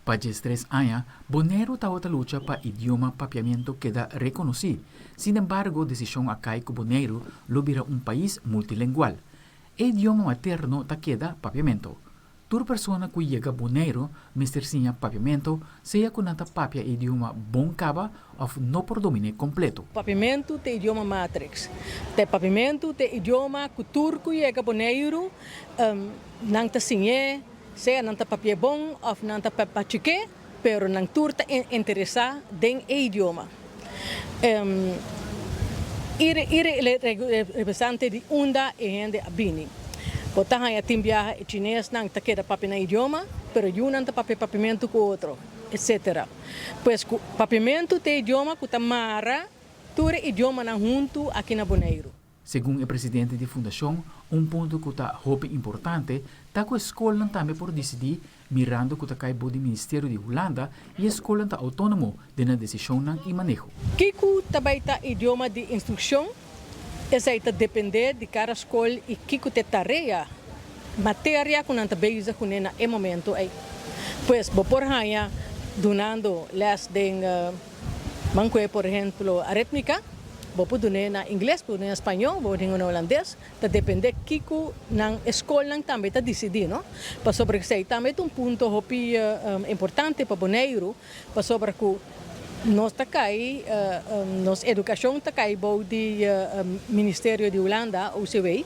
Para 3 años, Bonaire está otra lucha para idioma papiamiento queda reconocido. Sin embargo, decisión acá que Bonaire lo vira un país multilingual. El idioma materno ta queda papiamiento. Toda persona que llega a Bonaire, mister sinha papiamento, seja con nata papia idioma bom caba ou no por domine completo. Papiamento te idioma matrix. Te papiamento te idioma que turco llega a Bonaire, nanta sinha, seja nanta papia bom ou nanta papachique, pero nang turta interessa den idioma. Representante de unda e gente abini. Botahan ya timbia chinês nang taqueda papi na idioma, pero yunan ta papiamento com outro, etc. Pois papiamento te idioma que tamara, ture idioma na junto aqui na Bonaire. Segundo o presidente da fundação, ponto que está muito importante é que a escola também pode decidir, mirando que está do Ministério de Holanda e a escola está autônoma na decisão e manejo. Kiko também está idioma de instrução, essa está depender de cada escola e kiko te tarefa, matéria que não está beisa com ela no momento aí. Pois, por hanya, donando les de manque, por exemplo, aritmética, bopo dune na inglês, bopo na espanhol, bopo na holandês, tá depende kiko na escola também tá decidir, não? Para sobre isso também é ponto hopi importante para Bonaire, para sobre que nós tá cai, nos educação tá cai bo de Ministério de Holanda, OCW,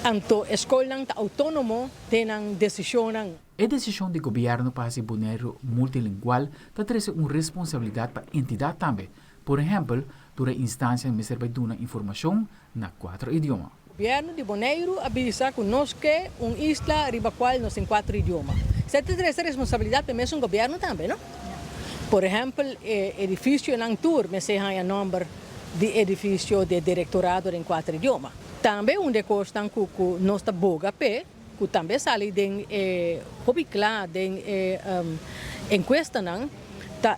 anto escola tá autônomo tenang decisão. A decisão do governo para ser Bonaire multilingual está trazendo uma responsabilidade para a entidade também. Por exemplo, durante a instância me serve de uma informação na 4 idiomas. O governo de Bonaire avisa que nós que isla riba qual nós em 4 idiomas. Você tem essa responsabilidade para o governo também, não? Por exemplo, edifício em Tour, me se há número de edifício de directorado em 4 idiomas. Também de costa que nós está boga que também sale de hobicla de encuesta não tá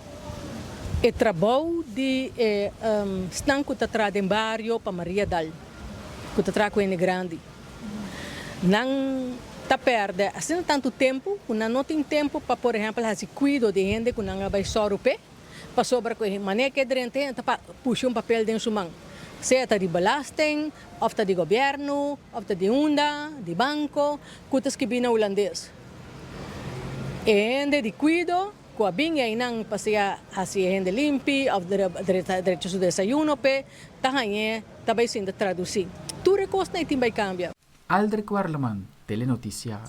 o trabalho de estão que está em barrio para Maria Dal que está com ele grande não tá perde assim tanto tempo que não tem tempo para por exemplo fazer cuido de gente que não vai só rupe para sobre que maneira que drente tá puxa papel dentro sua mão. Seja de belasting, ou de governo, ou de unda, de banco, kutas que bina holandês. E de cuido, com a binha e não passeia assim gente limpi, ou direito de desayuno, tahanhe, também sendo traduzir. Tudo costa e timbai cambia. Aldrich Warleman, Telenotícia.